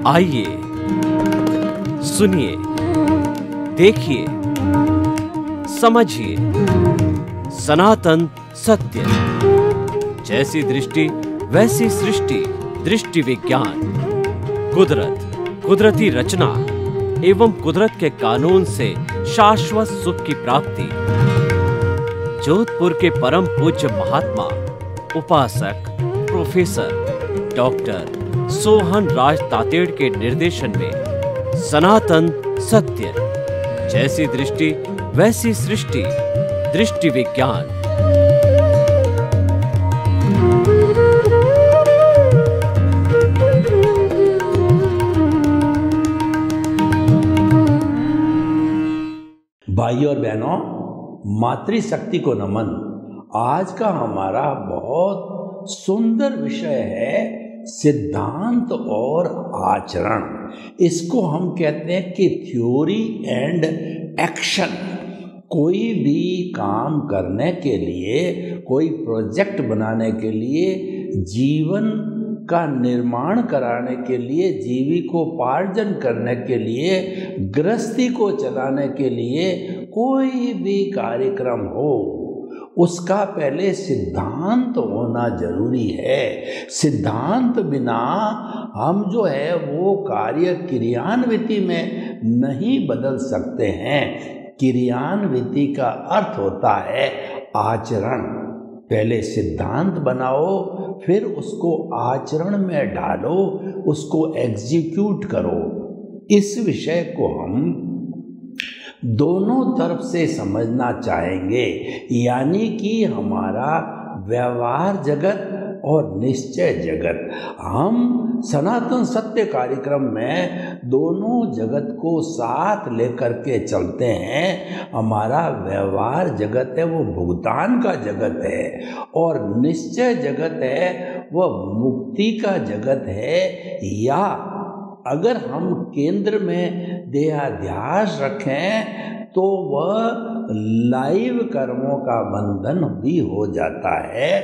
आइए, सुनिए, देखिए, समझिए सनातन सत्य। जैसी दृष्टि वैसी सृष्टि, दृष्टि विज्ञान। कुदरत, कुदरती रचना एवं कुदरत के कानून से शाश्वत सुख की प्राप्ति। जोधपुर के परम पूज्य महात्मा उपासक प्रोफेसर डॉक्टर सोहन राज तातेड़ के निर्देशन में सनातन सत्य। जैसी दृष्टि वैसी सृष्टि, दृष्टि विज्ञान। भाइयों और बहनों, मातृशक्ति को नमन। आज का हमारा बहुत सुंदर विषय है सिद्धांत और आचरण। इसको हम कहते हैं कि थ्योरी एंड एक्शन। कोई भी काम करने के लिए, कोई प्रोजेक्ट बनाने के लिए, जीवन का निर्माण कराने के लिए, जीविकोपार्जन करने के लिए, गृहस्थी को चलाने के लिए कोई भी कार्यक्रम हो, उसका पहले सिद्धांत होना जरूरी है। सिद्धांत बिना हम जो है वो कार्य क्रियान्विति में नहीं बदल सकते हैं। क्रियान्विति का अर्थ होता है आचरण। पहले सिद्धांत बनाओ, फिर उसको आचरण में डालो, उसको एग्जीक्यूट करो। इस विषय को हम दोनों तरफ से समझना चाहेंगे, यानी कि हमारा व्यवहार जगत और निश्चय जगत। हम सनातन सत्य कार्यक्रम में दोनों जगत को साथ लेकर के चलते हैं। हमारा व्यवहार जगत है वो भुगतान का जगत है, और निश्चय जगत है वह मुक्ति का जगत है। या अगर हम केंद्र में देहाध्यास रखें तो वह लाइव कर्मों का बंधन भी हो जाता है,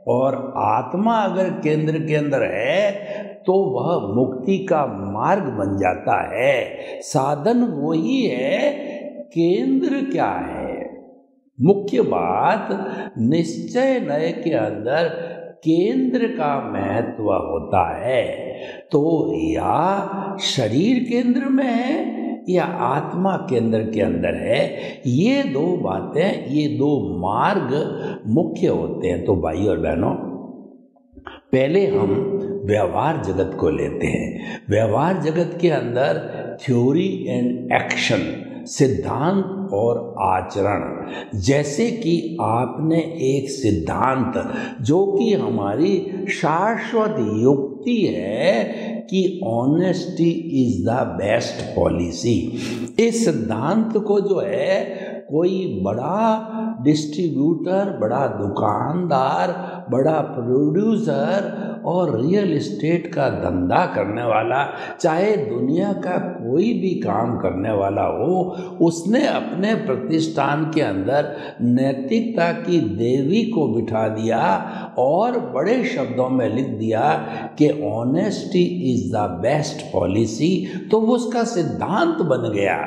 और आत्मा अगर केंद्र के अंदर है तो वह मुक्ति का मार्ग बन जाता है। साधन वही है, केंद्र क्या है? मुख्य बात, निश्चय नय के अंदर केंद्र का महत्व होता है। तो या शरीर केंद्र में है या आत्मा केंद्र के अंदर है, ये दो बातें, ये दो मार्ग मुख्य होते हैं। तो भाई और बहनों, पहले हम व्यवहार जगत को लेते हैं। व्यवहार जगत के अंदर थ्योरी एंड एक्शन, सिद्धांत और आचरण। जैसे कि आपने एक सिद्धांत, जो कि हमारी शाश्वत युक्ति है कि honesty is the best policy. इस सिद्धांत को जो है कोई बड़ा डिस्ट्रीब्यूटर, बड़ा दुकानदार, बड़ा प्रोड्यूसर और रियल एस्टेट का धंधा करने वाला, चाहे दुनिया का कोई भी काम करने वाला हो, उसने अपने प्रतिष्ठान के अंदर नैतिकता की देवी को बिठा दिया और बड़े शब्दों में लिख दिया कि honesty is the best policy. तो वो उसका सिद्धांत बन गया।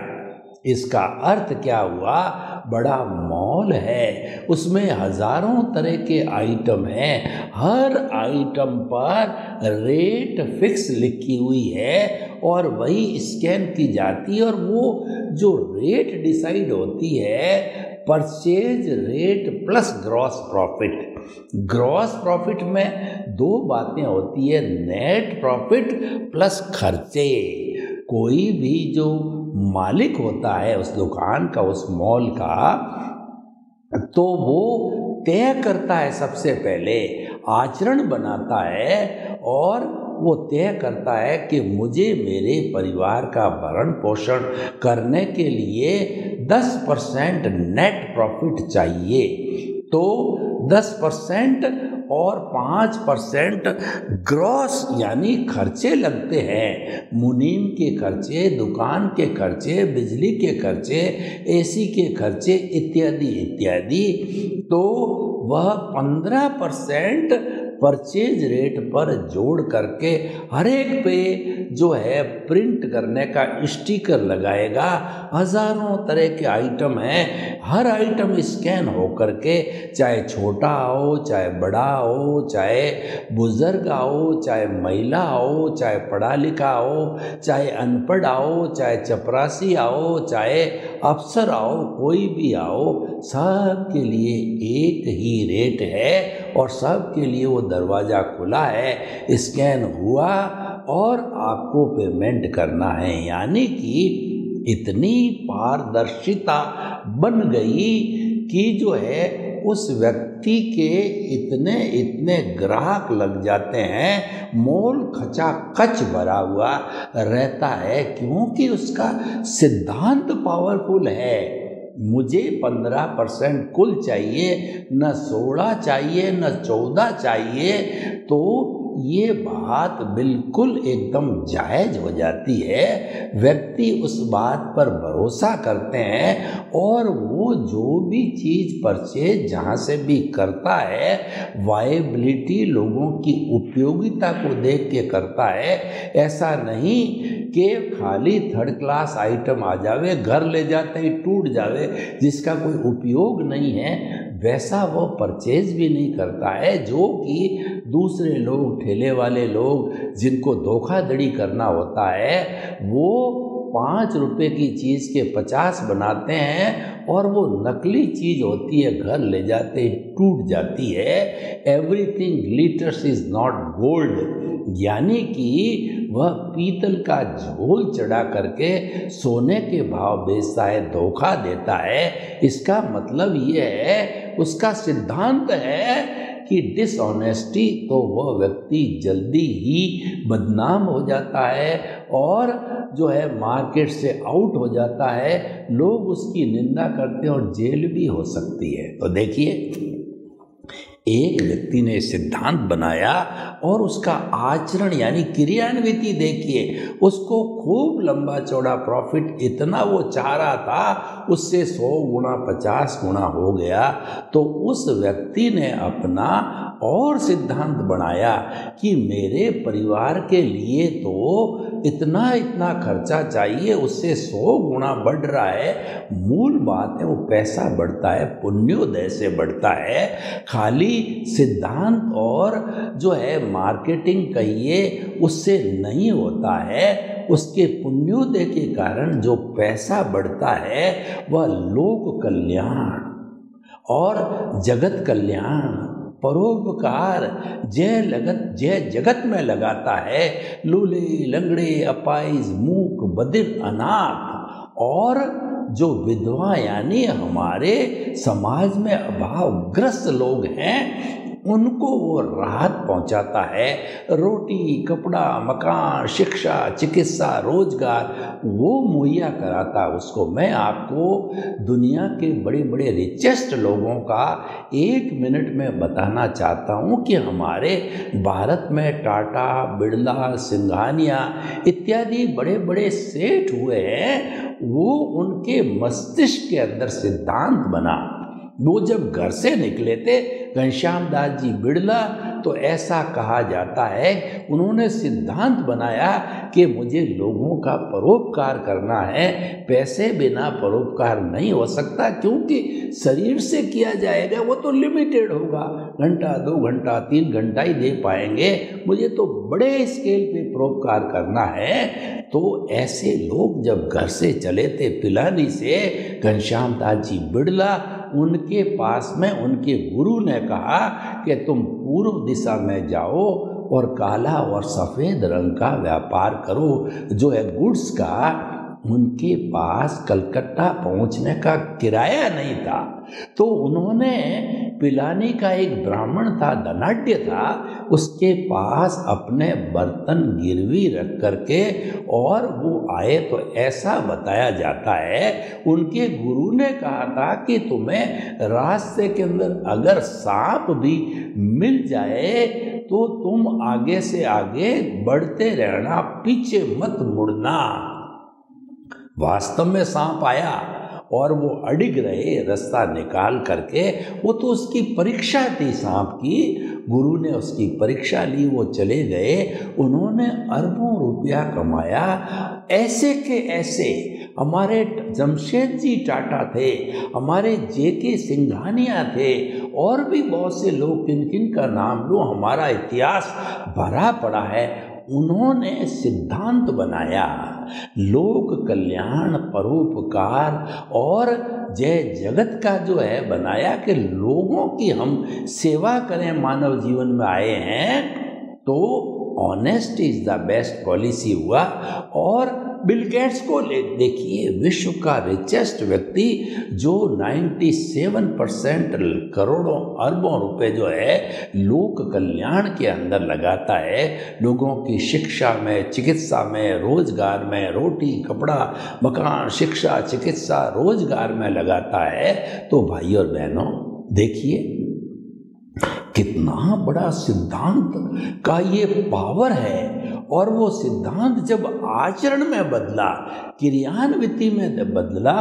इसका अर्थ क्या हुआ? बड़ा मॉल है, उसमें हजारों तरह के आइटम हैं, हर आइटम पर रेट फिक्स लिखी हुई है और वही स्कैन की जाती है, और वो जो रेट डिसाइड होती है, purchase rate plus gross profit. Gross profit में दो बातें होती है, नेट प्रॉफिट प्लस खर्चे। कोई भी जो मालिक होता है उस दुकान का, उस मॉल का, तो वो तय करता है, सबसे पहले आचरण बनाता है और वो तय करता है कि मुझे मेरे परिवार का भरण पोषण करने के लिए 10% नेट प्रॉफिट चाहिए। तो 10% और 5% ग्रॉस यानी खर्चे लगते हैं। मुनीम के खर्चे, दुकान के खर्चे, बिजली के खर्चे, एसी के खर्चे इत्यादि इत्यादि। तो वह 15% परचेज रेट पर जोड़ करके हर एक पे जो है प्रिंट करने का स्टिकर लगाएगा। हजारों तरह के आइटम हैं, हर आइटम स्कैन हो करके, चाहे छोटा हो, चाहे बड़ा हो, चाहे बुजुर्ग हो, चाहे महिला हो, चाहे पढ़ा लिखा हो, चाहे अनपढ़ हो, चाहे चपरासी आओ, चाहे अफसर आओ, कोई भी आओ, सब के लिए एक ही रेट है और सब के लिए वो दरवाज़ा खुला है, स्कैन हुआ और आपको पेमेंट करना है। यानी कि इतनी पारदर्शिता बन गई कि जो है उस व्यक्ति के इतने इतने ग्राहक लग जाते हैं, मॉल खचाखच भरा हुआ रहता है, क्योंकि उसका सिद्धांत पावरफुल है। मुझे 15% कुल चाहिए, न 16 चाहिए, न 14 चाहिए, तो ये बात बिल्कुल एकदम जायज़ हो जाती है। व्यक्ति उस बात पर भरोसा करते हैं और वो जो भी चीज़ परचेज जहाँ से भी करता है, वायबिलिटी, लोगों की उपयोगिता को देख के करता है। ऐसा नहीं कि खाली थर्ड क्लास आइटम आ जावे, घर ले जाते ही टूट जावे, जिसका कोई उपयोग नहीं है, वैसा वो परचेज भी नहीं करता है। जो कि दूसरे लोग, ठेले वाले लोग, जिनको धोखाधड़ी करना होता है, वो 5 रुपए की चीज़ के 50 बनाते हैं और वो नकली चीज़ होती है, घर ले जाते ही टूट जाती है। Everything glitters is not gold, यानी कि वह पीतल का झोल चढ़ा करके सोने के भाव बेचता है, धोखा देता है। इसका मतलब ये है, उसका सिद्धांत है कि डिसऑनेस्टी, तो वह व्यक्ति जल्दी ही बदनाम हो जाता है और जो है मार्केट से आउट हो जाता है, लोग उसकी निंदा करते हैं और जेल भी हो सकती है। तो देखिए, एक व्यक्ति ने सिद्धांत बनाया और उसका आचरण यानी क्रियान्विति देखिए, उसको खूब लंबा चौड़ा प्रॉफिट, इतना वो चाह रहा था, उससे 100 गुना 50 गुना हो गया। तो उस व्यक्ति ने अपना और सिद्धांत बनाया कि मेरे परिवार के लिए तो इतना इतना खर्चा चाहिए, उससे 100 गुना बढ़ रहा है। मूल बात है, वो पैसा बढ़ता है, पुण्योदय से बढ़ता है। खाली सिद्धांत और जो है मार्केटिंग कहिए, उससे नहीं होता है। उसके पुण्योदय के कारण जो पैसा बढ़ता है, वह लोक कल्याण और जगत कल्याण, परोपकार, जय जगत में लगाता है। लूले, लंगड़े, अपाइज, मूक, बधिर, अनाथ और जो विधवा यानी हमारे समाज में अभावग्रस्त लोग हैं, उनको वो राहत पहुंचाता है। रोटी, कपड़ा, मकान, शिक्षा, चिकित्सा, रोजगार वो मुहैया कराता है उसको। मैं आपको दुनिया के बड़े बड़े रिचेस्ट लोगों का 1 मिनट में बताना चाहता हूँ कि हमारे भारत में टाटा, बिरला, सिंघानिया इत्यादि बड़े बड़े सेठ हुए हैं। वो उनके मस्तिष्क के अंदर सिद्धांत बना। वो जब घर से निकले थे, घनश्याम दास जी बिड़ला, तो ऐसा कहा जाता है, उन्होंने सिद्धांत बनाया कि मुझे लोगों का परोपकार करना है। पैसे बिना परोपकार नहीं हो सकता, क्योंकि शरीर से किया जाएगा वो तो लिमिटेड होगा, घंटा 2 घंटा 3 घंटा ही दे पाएंगे। मुझे तो बड़े स्केल पे परोपकार करना है। तो ऐसे लोग जब घर से चले थे पिलानी से, घनश्याम दास जी बिड़ला, उनके पास में उनके गुरु ने कहा कि तुम पूर्व दिशा में जाओ और काला और सफ़ेद रंग का व्यापार करो, जो है गुड्स का। उनके पास कलकत्ता पहुंचने का किराया नहीं था, तो उन्होंने पिलानी का एक ब्राह्मण था, धनाढ्य था, उसके पास अपने बर्तन गिरवी रख करके और वो आए। तो ऐसा बताया जाता है, उनके गुरु ने कहा था कि तुम्हें रास्ते के अंदर अगर सांप भी मिल जाए तो तुम आगे से आगे बढ़ते रहना, पीछे मत मुड़ना। वास्तव में सांप आया और वो अडिग रहे रास्ता निकाल करके। वो तो उसकी परीक्षा थी सांप की, गुरु ने उसकी परीक्षा ली, वो चले गए, उन्होंने अरबों रुपया कमाया। ऐसे के ऐसे हमारे जमशेद जी टाटा थे, हमारे जेके सिंघानिया थे, और भी बहुत से लोग, किन किन का नाम लो, हमारा इतिहास भरा पड़ा है। उन्होंने सिद्धांत बनाया लोक कल्याण, परोपकार और जय जगत का जो है बनाया कि लोगों की हम सेवा करें, मानव जीवन में आए हैं तो honest is the best policy हुआ। और बिल गेट्स को देखिए, विश्व का रिचेस्ट व्यक्ति जो 97% करोड़ों अरबों रुपए जो है लोक कल्याण के अंदर लगाता है, लोगों की शिक्षा में, चिकित्सा में, रोजगार में, रोटी कपड़ा मकान, शिक्षा चिकित्सा रोजगार में लगाता है। तो भाई और बहनों देखिए कितना बड़ा सिद्धांत का ये पावर है। और वो सिद्धांत जब आचरण में बदला, क्रियान्विति में बदला,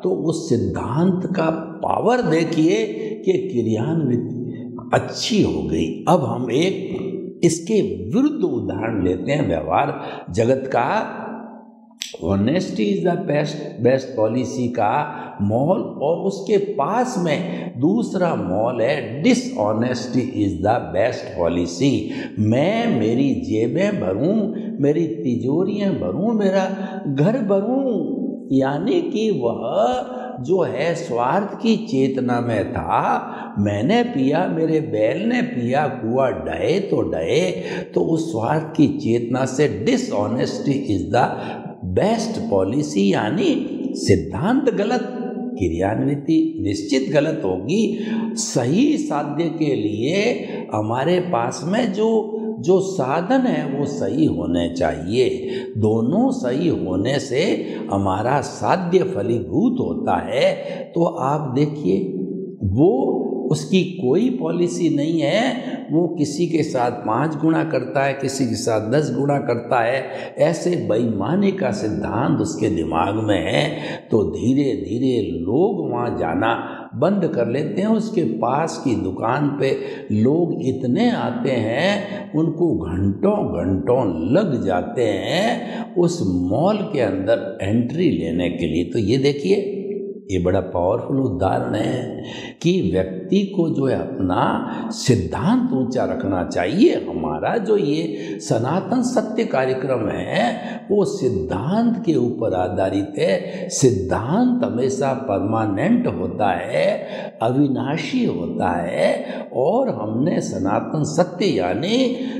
तो उस सिद्धांत का पावर देखिए कि क्रियान्विति अच्छी हो गई। अब हम एक इसके विरुद्ध उदाहरण लेते हैं व्यवहार जगत का। Honesty is the best policy का मॉल, और उसके पास में दूसरा मॉल है dishonesty is the best policy. मैं मेरी जेबें भरूं, मेरी तिजोरियां भरूं, मेरा घर भरूं, यानी कि वह जो है स्वार्थ की चेतना में था। मैंने पिया, मेरे बैल ने पिया, कुआं डहे तो डहे। तो उस स्वार्थ की चेतना से dishonesty is the best policy, यानी सिद्धांत गलत, क्रियान्विति निश्चित गलत होगी। सही साध्य के लिए हमारे पास में जो साधन है वो सही होने चाहिए। दोनों सही होने से हमारा साध्य फलीभूत होता है। तो आप देखिए, वो उसकी कोई पॉलिसी नहीं है, वो किसी के साथ 5 गुना करता है, किसी के साथ 10 गुना करता है, ऐसे बेईमानी का सिद्धांत उसके दिमाग में है। तो धीरे धीरे लोग वहाँ जाना बंद कर लेते हैं। उसके पास की दुकान पे लोग इतने आते हैं, उनको घंटों घंटों लग जाते हैं उस मॉल के अंदर एंट्री लेने के लिए। तो ये देखिए, ये बड़ा पावरफुल उदाहरण है कि व्यक्ति को जो है अपना सिद्धांत ऊंचा रखना चाहिए। हमारा जो ये सनातन सत्य कार्यक्रम है वो सिद्धांत के ऊपर आधारित है। सिद्धांत हमेशा परमानेंट होता है, अविनाशी होता है। और हमने सनातन सत्य यानी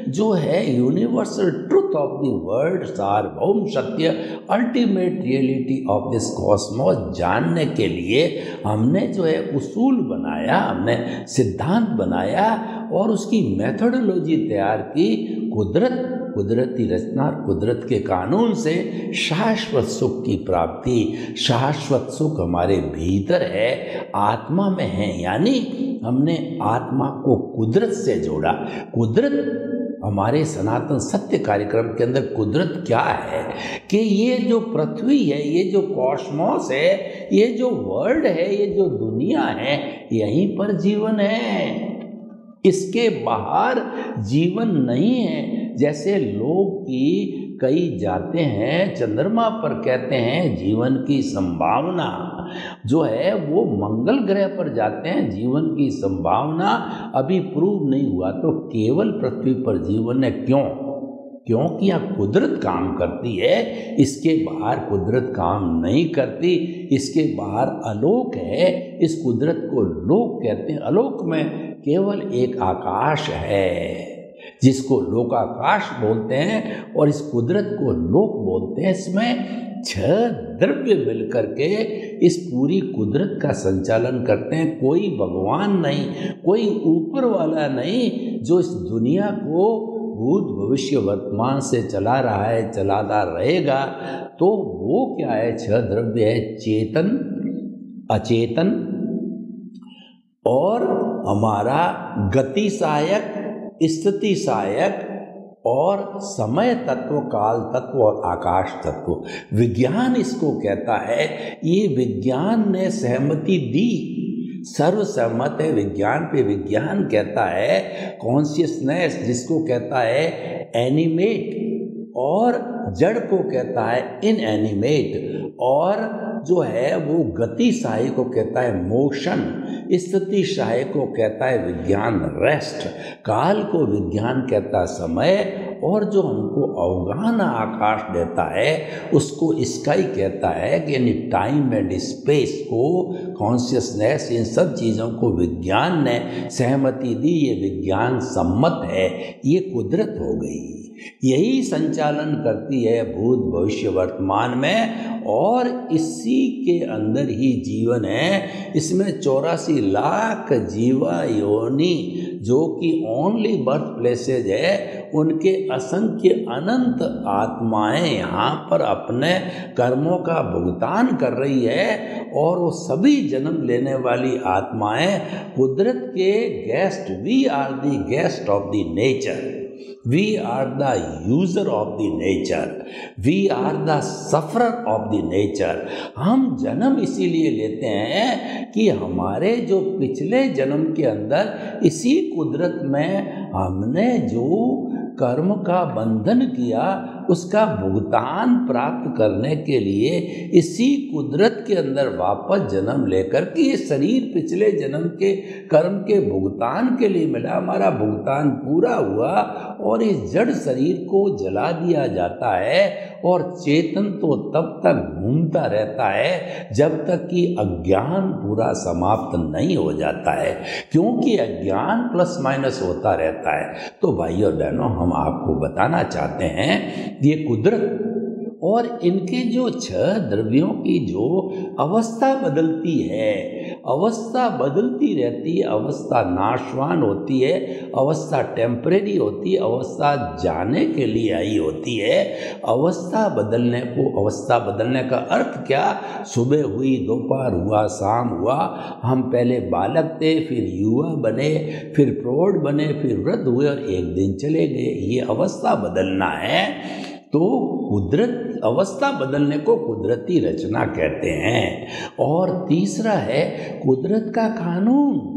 जो है universal truth of the world, सार्वभौम सत्य, ultimate reality of this cosmos जानने के लिए हमने जो है उसूल बनाया, हमने सिद्धांत बनाया और उसकी मेथोडोलॉजी तैयार की। कुदरती रचना, कुदरत के कानून से शाश्वत सुख की प्राप्ति। शाश्वत सुख हमारे भीतर है, आत्मा में है। यानी हमने आत्मा को कुदरत से जोड़ा। कुदरत हमारे सनातन सत्य कार्यक्रम के अंदर कुदरत क्या है कि ये जो पृथ्वी है, ये जो कॉस्मोस है, ये जो वर्ल्ड है, ये जो दुनिया है, यहीं पर जीवन है, इसके बाहर जीवन नहीं है। जैसे लोग की कई जाते हैं चंद्रमा पर, कहते हैं जीवन की संभावना जो है वो मंगल ग्रह पर जाते हैं, जीवन की संभावना अभी प्रूव नहीं हुआ। तो केवल पृथ्वी पर जीवन है। क्योंकि यहाँ कुदरत काम करती है, इसके बाहर कुदरत काम नहीं करती। इसके बाहर अलोक है, इस कुदरत को लोक कहते हैं। अलोक में केवल एक आकाश है जिसको लोकाकाश बोलते हैं, और इस कुदरत को लोक बोलते हैं। इसमें 6 द्रव्य मिलकर के इस पूरी कुदरत का संचालन करते हैं। कोई भगवान नहीं, कोई ऊपर वाला नहीं जो इस दुनिया को भूत भविष्य वर्तमान से चला रहा है, चलाता रहेगा। तो वो क्या है? 6 द्रव्य है, चेतन, अचेतन और हमारा गति सहायक, स्थिति सहायक और समय तत्व, काल तत्व और आकाश तत्व। विज्ञान इसको कहता है, ये विज्ञान ने सहमति दी, सर्वसम्मत है विज्ञान पे। विज्ञान कहता है कॉन्शियसनेस, जिसको कहता है एनिमेट, और जड़ को कहता है इनएनिमेट, और जो है वो गतिशाही को कहता है मोशन, स्थितिशाही को कहता है विज्ञान रेस्ट, काल को विज्ञान कहता है समय, और जो हमको अवगाहन आकाश देता है उसको स्काई कहता है। कि यानी टाइम एंड स्पेस को, कॉन्शियसनेस, इन सब चीज़ों को विज्ञान ने सहमति दी, ये विज्ञान सम्मत है, ये कुदरत हो गई। यही संचालन करती है भूत भविष्य वर्तमान में, और इसी के अंदर ही जीवन है। इसमें 84 लाख जीवा योनि जो कि ओनली बर्थ प्लेसेज है, उनके असंख्य अनंत आत्माएं यहाँ पर अपने कर्मों का भुगतान कर रही है, और वो सभी जन्म लेने वाली आत्माएं कुदरत के guest. We are the guest of the nature, we are the user of the nature, we are the sufferer of the nature। हम जन्म इसीलिए लेते हैं कि हमारे जो पिछले जन्म के अंदर इसी कुदरत में हमने जो कर्म का बंधन किया, उसका भुगतान प्राप्त करने के लिए इसी कुदरत के अंदर वापस जन्म लेकर के ये शरीर पिछले जन्म के कर्म के भुगतान के लिए मिला। हमारा भुगतान पूरा हुआ और इस जड़ शरीर को जला दिया जाता है, और चेतन तो तब तक घूमता रहता है जब तक कि अज्ञान पूरा समाप्त नहीं हो जाता है, क्योंकि अज्ञान प्लस माइनस होता रहता है। तो भाई और बहनों, हम आपको बताना चाहते हैं ये कुदरत और इनके जो 6 द्रव्यों की जो अवस्था बदलती है, अवस्था बदलती रहती है, अवस्था नाशवान होती है, अवस्था टेम्परेरी होती है, अवस्था जाने के लिए आई होती है। अवस्था बदलने का अर्थ क्या? सुबह हुई, दोपहर हुआ, शाम हुआ, हम पहले बालक थे, फिर युवा बने, फिर प्रौढ़ बने, फिर वृद्ध हुए और एक दिन चले गए। ये अवस्था बदलना है। तो कुदरत, अवस्था बदलने को कुदरती रचना कहते हैं। और तीसरा है कुदरत का कानून।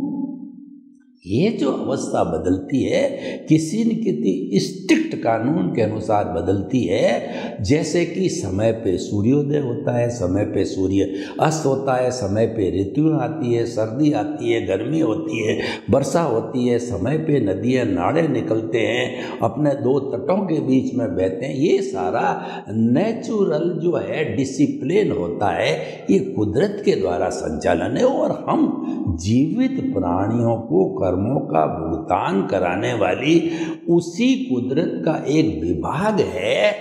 ये जो अवस्था बदलती है किसी न किसी स्ट्रिक्ट कानून के अनुसार बदलती है। जैसे कि समय पे सूर्योदय होता है, समय पे सूर्य अस्त होता है, समय पे ऋतु आती है, सर्दी आती है, गर्मी होती है, वर्षा होती है, समय पे नदियाँ नाले निकलते हैं, अपने 2 तटों के बीच में बहते हैं। ये सारा नेचुरल जो है डिसिप्लिन होता है, ये कुदरत के द्वारा संचालन है। और हम जीवित प्राणियों को कर्मों का भुगतान कराने वाली उसी कुदरत का एक विभाग है,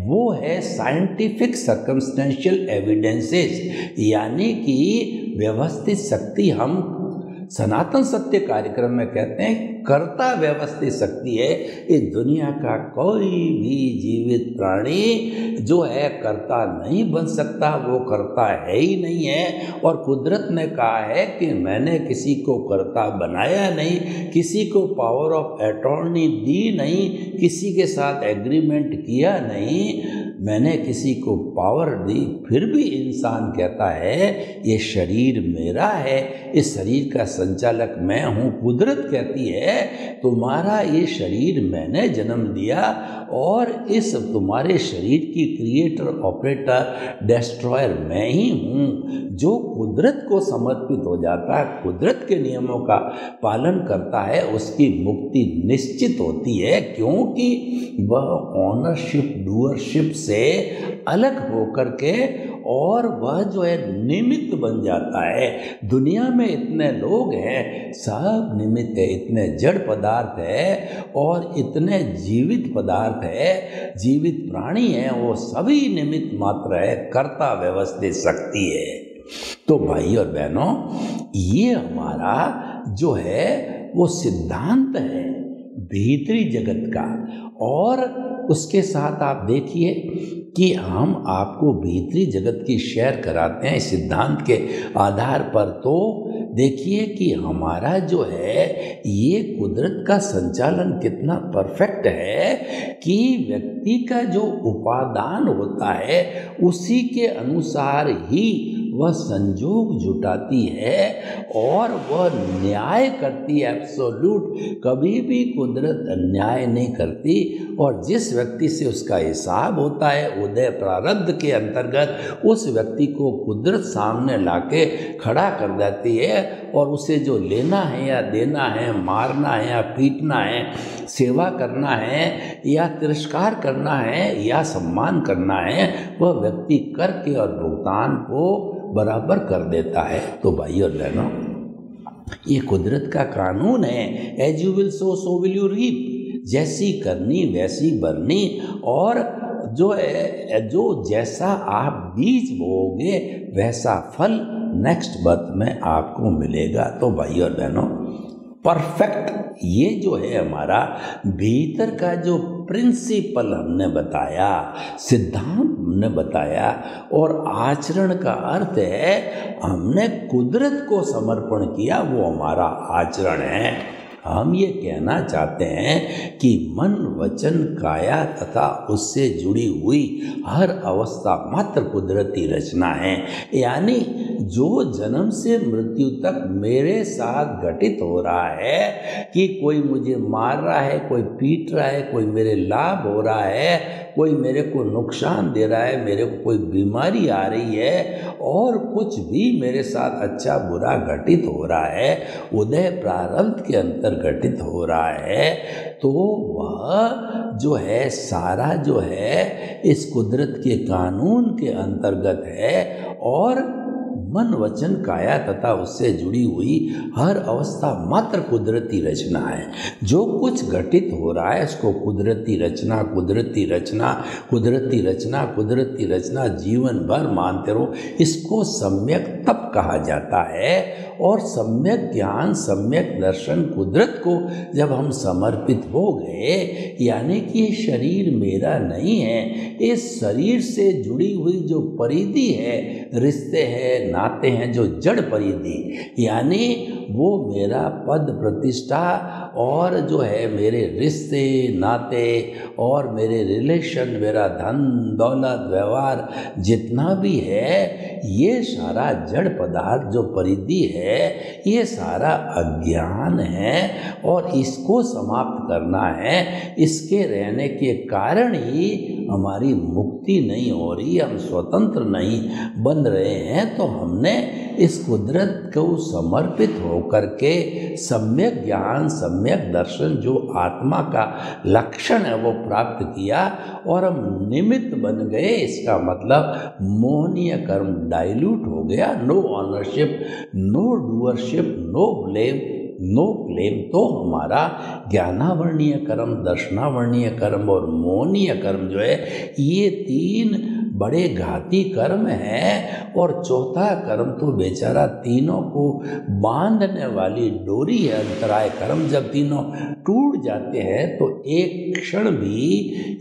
वो है साइंटिफिक सर्कमस्टेंशियल एविडेंसेस, यानी कि व्यवस्थित शक्ति। हम सनातन सत्य कार्यक्रम में कहते हैं कर्ता व्यवस्थित शक्ति है। इस दुनिया का कोई भी जीवित प्राणी जो है कर्ता नहीं बन सकता, वो कर्ता है ही नहीं है। और कुदरत ने कहा है कि मैंने किसी को कर्ता बनाया नहीं, किसी को पावर ऑफ अटॉर्नी दी नहीं, किसी के साथ एग्रीमेंट किया नहीं, मैंने किसी को पावर दी। फिर भी इंसान कहता है ये शरीर मेरा है, इस शरीर का संचालक मैं हूँ। कुदरत कहती है तुम्हारा ये शरीर मैंने जन्म दिया, और इस तुम्हारे शरीर की क्रिएटर, ऑपरेटर, डिस्ट्रॉयर मैं ही हूँ। जो कुदरत को समर्पित हो जाता है, कुदरत के नियमों का पालन करता है, उसकी मुक्ति निश्चित होती है, क्योंकि वह ऑनरशिप, डूअरशिप से अलग होकर के, और वह जो है निमित्त बन जाता है। दुनिया में इतने लोग हैं, सब निमित्त है, इतने जड़ पदार्थ है और इतने जीवित पदार्थ है, जीवित प्राणी है, वो सभी निमित्त मात्र है, कर्ता व्यवस्थित शक्ति है। तो भाई और बहनों, ये हमारा जो है वो सिद्धांत है भीतरी जगत का। और उसके साथ आप देखिए कि हम आपको भीतरी जगत की शेयर कराते हैं सिद्धांत के आधार पर। तो देखिए कि हमारा जो है ये कुदरत का संचालन कितना परफेक्ट है कि व्यक्ति का जो उपादान होता है उसी के अनुसार ही वह संजोग जुटाती है और वह न्याय करती है। एब्सोल्यूट कभी भी कुदरत अन्याय नहीं करती। और जिस व्यक्ति से उसका हिसाब होता है उदय प्रारब्ध के अंतर्गत, उस व्यक्ति को कुदरत सामने लाके खड़ा कर देती है और उसे जो लेना है या देना है, मारना है या पीटना है, सेवा करना है या तिरस्कार करना है या सम्मान करना है, वह व्यक्ति करके और भुगतान को बराबर कर देता है। तो भाई और बहनों, ये कुदरत का कानून है। As you will sow so will you reap. जैसी करनी वैसी भरनी। और जो है जो जैसा आप बीज बोओगे वैसा फल नेक्स्ट बर्थ में आपको मिलेगा। तो भाई और बहनों, परफेक्ट ये जो है हमारा भीतर का जो प्रिंसिपल हमने बताया, सिद्धांत हमने बताया, और आचरण का अर्थ है हमने कुदरत को समर्पण किया, वो हमारा आचरण है। हम ये कहना चाहते हैं कि मन, वचन, काया तथा उससे जुड़ी हुई हर अवस्था मात्र कुदरती रचना है। यानी जो जन्म से मृत्यु तक मेरे साथ घटित हो रहा है कि कोई मुझे मार रहा है, कोई पीट रहा है, कोई मेरे लाभ हो रहा है, कोई मेरे को नुकसान दे रहा है, मेरे को कोई बीमारी आ रही है, और कुछ भी मेरे साथ अच्छा बुरा घटित हो रहा है, उदय प्रारब्ध के अंतर घटित हो रहा है, तो वह जो है सारा जो है इस कुदरत के कानून के अंतर्गत है। और मन, वचन, काया तथा उससे जुड़ी हुई हर अवस्था मात्र कुदरती रचना है। जो कुछ घटित हो रहा है उसको कुदरती रचना, कुदरती रचना, कुदरती रचना, कुदरती रचना जीवन भर मानते रहो। इसको सम्यक तप कहा जाता है। और सम्यक ज्ञान, सम्यक दर्शन, कुदरत को जब हम समर्पित हो गए, यानी कि ये शरीर मेरा नहीं है, इस शरीर से जुड़ी हुई जो परिधि है, रिश्ते हैं, नाते हैं, जो जड़ परिधि, यानी वो मेरा पद प्रतिष्ठा और जो है मेरे रिश्ते नाते और मेरे रिलेशन, मेरा धन दौलत व्यवहार जितना भी है, ये सारा जड़ पदार्थ जो परिधि है, ये सारा अज्ञान है और इसको समाप्त करना है। इसके रहने के कारण ही हमारी मुक्ति नहीं हो रही, हम स्वतंत्र नहीं बन रहे हैं। तो हमने इस कुदरत को समर्पित होकर के सम्यक ज्ञान, सम्यक दर्शन जो आत्मा का लक्षण है वो प्राप्त किया और हम निमित्त बन गए। इसका मतलब मोहनीय कर्म डाइल्यूट हो गया। No ownership, no doership, no blame, no claim. तो हमारा ज्ञानावर्णीय कर्म, दर्शनावर्णीय कर्म और मोहनीय कर्म जो है, ये तीन बड़े घाती कर्म हैं। और चौथा कर्म तो बेचारा तीनों को बांधने वाली डोरी है, अंतराय कर्म। जब तीनों टूट जाते हैं तो एक क्षण भी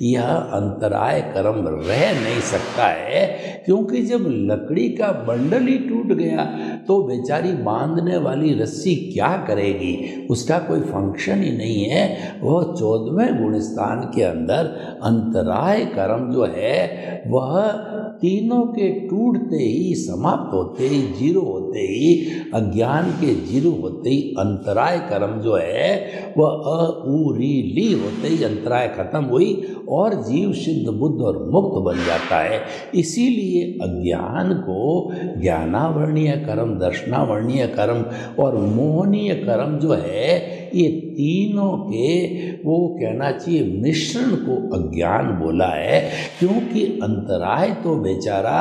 यह अंतराय कर्म रह नहीं सकता है, क्योंकि जब लकड़ी का बंडल ही टूट गया तो बेचारी बांधने वाली रस्सी क्या करेगी, उसका कोई फंक्शन ही नहीं है। वह 14वें गुणस्थान के अंदर अंतराय कर्म जो है वह तीनों के टूटते ही, समाप्त होते ही, जीरो होते ही, अज्ञान के जीरो होते ही अंतराय कर्म जो है वह अउरीली होते ही अंतराय खत्म हुई और जीव सिद्ध बुद्ध और मुक्त बन जाता है। इसीलिए अज्ञान को ज्ञानावर्णीय कर्म, दर्शनावर्णीय कर्म और मोहनीय कर्म जो है, ये तीनों के वो कहना चाहिए मिश्रण को अज्ञान बोला है। क्योंकि अंतराय तो बेचारा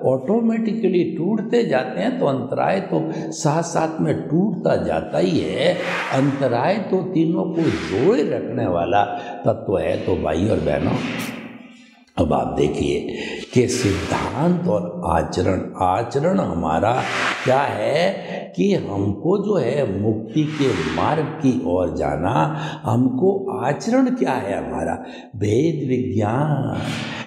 ऑटोमेटिकली टूटते जाते हैं, तो अंतराय तो साथ साथ में टूटता जाता ही है। अंतराय तो तीनों को जोड़े रखने वाला तत्व है। तो भाई और बहनों, अब आप देखिए कि सिद्धांत और आचरण, आचरण हमारा क्या है कि हमको जो है मुक्ति के मार्ग की ओर जाना, हमको आचरण क्या है हमारा भेद विज्ञान,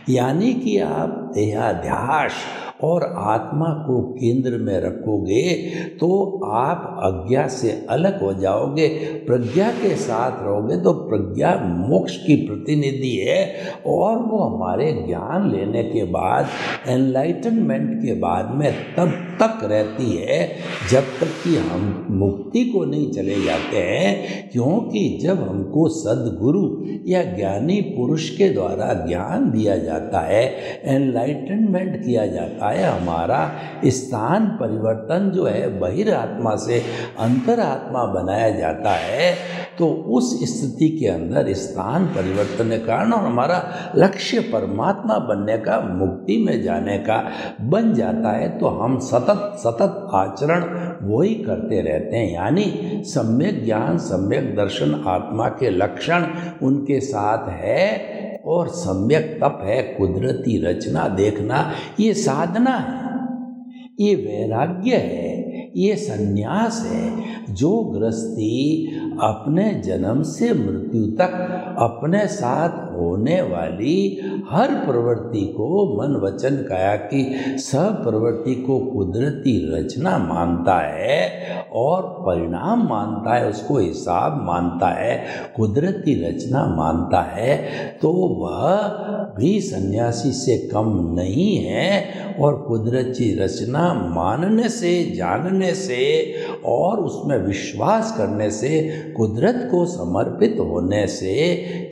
यानी कि आप देहाध्यास और आत्मा को केंद्र में रखोगे तो आप अज्ञा से अलग हो जाओगे, प्रज्ञा के साथ रहोगे तो प्रज्ञा मोक्ष की प्रतिनिधि है और वो हमारे ज्ञान लेने के बाद, एनलाइटनमेंट के बाद में तब तक रहती है जब तक कि हम मुक्ति को नहीं चले जाते हैं। क्योंकि जब हमको सद्गुरु या ज्ञानी पुरुष के द्वारा ज्ञान दिया जाता है, एनलाइटनमेंट किया जाता है, हमारा स्थान परिवर्तन जो है बहिरात्मा से अंतरात्मा बनाया जाता है, तो उस स्थिति के अंदर स्थान परिवर्तन के कारण और हमारा लक्ष्य परमात्मा बनने का, मुक्ति में जाने का बन जाता है, तो हम सतत आचरण वही करते रहते हैं। यानी सम्यक ज्ञान, सम्यक दर्शन आत्मा के लक्षण उनके साथ है और सम्यक तप है, कुदरती रचना देखना, ये साधना है, ये वैराग्य है, ये संन्यास है। जो गृहस्थी अपने जन्म से मृत्यु तक अपने साथ होने वाली हर प्रवृत्ति को, मन वचन काया की सब प्रवृत्ति को कुदरती रचना मानता है और परिणाम मानता है, उसको हिसाब मानता है, कुदरती रचना मानता है, तो वह भी सन्यासी से कम नहीं है। और कुदरती रचना मानने से, जानने से और उसमें विश्वास करने से, कुदरत को समर्पित होने से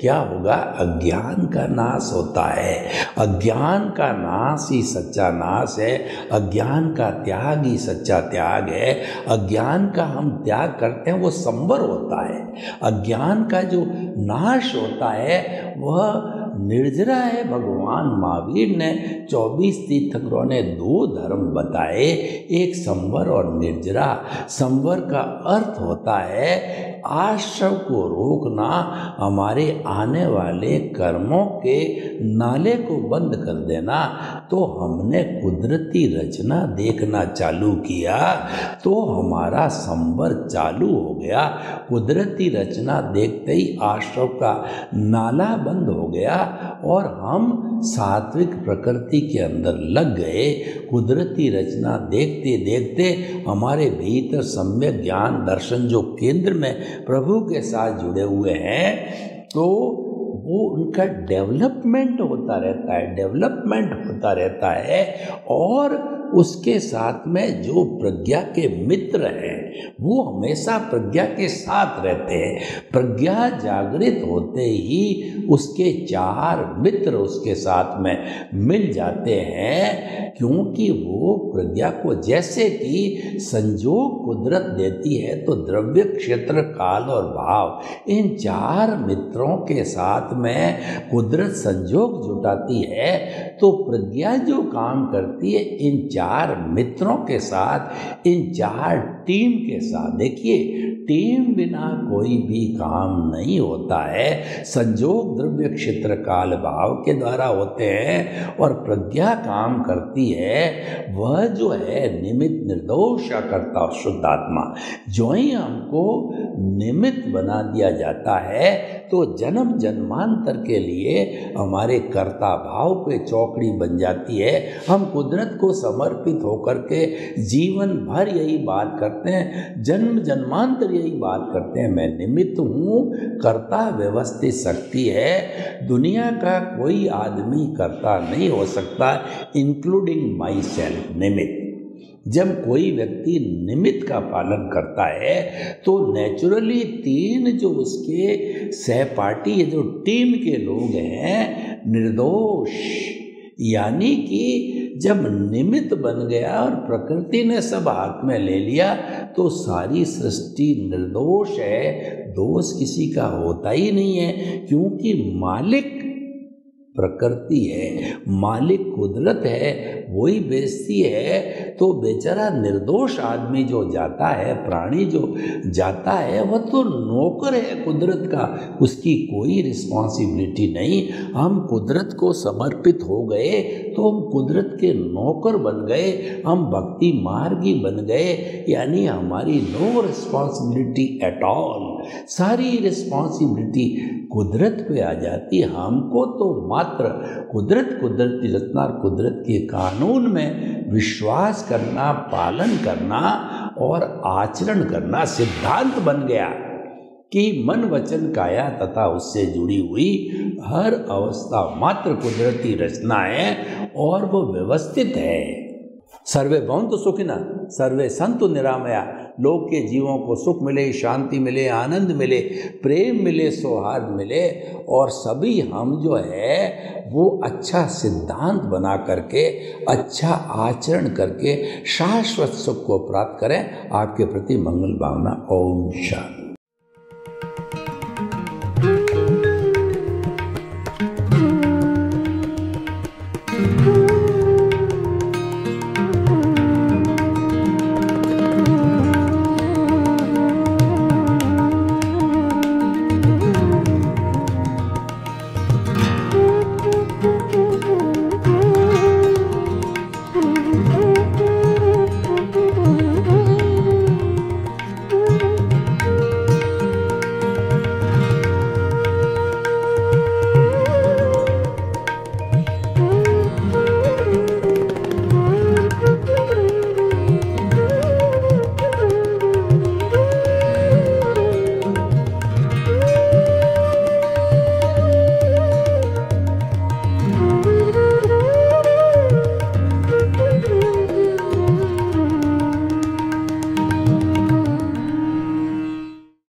क्या होगा? अज्ञान का नाश होता है। अज्ञान का नाश ही सच्चा नाश है, अज्ञान का त्याग ही सच्चा त्याग है। अज्ञान का हम त्याग करते हैं वो संवर होता है, अज्ञान का जो नाश होता है वह निर्जरा है। भगवान महावीर ने 24 तीर्थंकरों ने 2 धर्म बताए, एक संवर और निर्जरा। संवर का अर्थ होता है आश्रव को रोकना, हमारे आने वाले कर्मों के नाले को बंद कर देना। तो हमने कुदरती रचना देखना चालू किया तो हमारा संवर चालू हो गया। कुदरती रचना देखते ही आश्रव का नाला बंद हो गया और हम सात्विक प्रकृति के अंदर लग गए। कुदरती रचना देखते देखते हमारे भीतर सम्यक ज्ञान दर्शन जो केंद्र में प्रभु के साथ जुड़े हुए हैं, तो वो उनका डेवलपमेंट होता रहता है, डेवलपमेंट होता रहता है। और उसके साथ में जो प्रज्ञा के मित्र हैं वो हमेशा प्रज्ञा के साथ रहते हैं। प्रज्ञा जागृत होते ही उसके 4 मित्र उसके साथ में मिल जाते हैं, क्योंकि वो प्रज्ञा को जैसे कि संजोग कुदरत देती है, तो द्रव्य, क्षेत्र, काल और भाव, इन 4 मित्रों के साथ में कुदरत संजोग जुटाती है। तो प्रज्ञा जो काम करती है इन 4 मित्रों के साथ, इन 4 टीम के साथ। देखिए, टीम बिना कोई भी काम नहीं होता है। संजोग द्रव्य, क्षेत्र, काल, भाव के द्वारा होते हैं और प्रज्ञा काम करती है, वह जो है निमित्त निर्दोष करता और शुद्ध आत्मा। जो ही हमको निमित्त बना दिया जाता है तो जन्म जन्मांतर के लिए हमारे कर्ता भाव पे चौकड़ी बन जाती है। हम कुदरत को समर्पित होकर के जीवन भर यही बात करते हैं, जन्म जन्मांतर यही बात करते हैं, मैं निमित्त हूँ, कर्ता व्यवस्थित शक्ति है। दुनिया का कोई आदमी कर्ता नहीं हो सकता, इंक्लूडिंग माई सेल्फ, निमित्त। जब कोई व्यक्ति निमित्त का पालन करता है तो नेचुरली 3 जो उसके सहपाठी है, जो टीम के लोग हैं, निर्दोष, यानी कि जब निमित्त बन गया और प्रकृति ने सब हाथ में ले लिया तो सारी सृष्टि निर्दोष है। दोष किसी का होता ही नहीं है, क्योंकि मालिक प्रकृति है, मालिक कुदरत है, वही बेचती है। तो बेचारा निर्दोष आदमी जो जाता है, प्राणी जो जाता है, वह तो नौकर है कुदरत का, उसकी कोई रिस्पॉन्सिबिलिटी नहीं। हम कुदरत को समर्पित हो गए तो हम कुदरत के नौकर बन गए, हम भक्ति मार्गी बन गए, यानी हमारी नो रिस्पॉन्सिबिलिटी एट ऑल। सारी रिस्पॉन्सिबिलिटी कुदरत पे आ जाती। हमको तो मात्र कुदरत, कुदरती रचना, कुदरत के कानून में विश्वास करना, पालन करना और आचरण करना सिद्धांत बन गया कि मन वचन काया तथा उससे जुड़ी हुई हर अवस्था मात्र कुदरती रचना है और वो व्यवस्थित है। सर्वे भवन्तु सुखिनः सर्वे सन्तु निरामया। लोक के जीवों को सुख मिले, शांति मिले, आनंद मिले, प्रेम मिले, सौहार्द मिले और सभी हम जो है वो अच्छा सिद्धांत बना करके, अच्छा आचरण करके शाश्वत सुख को प्राप्त करें। आपके प्रति मंगल भावना। ओम शांति।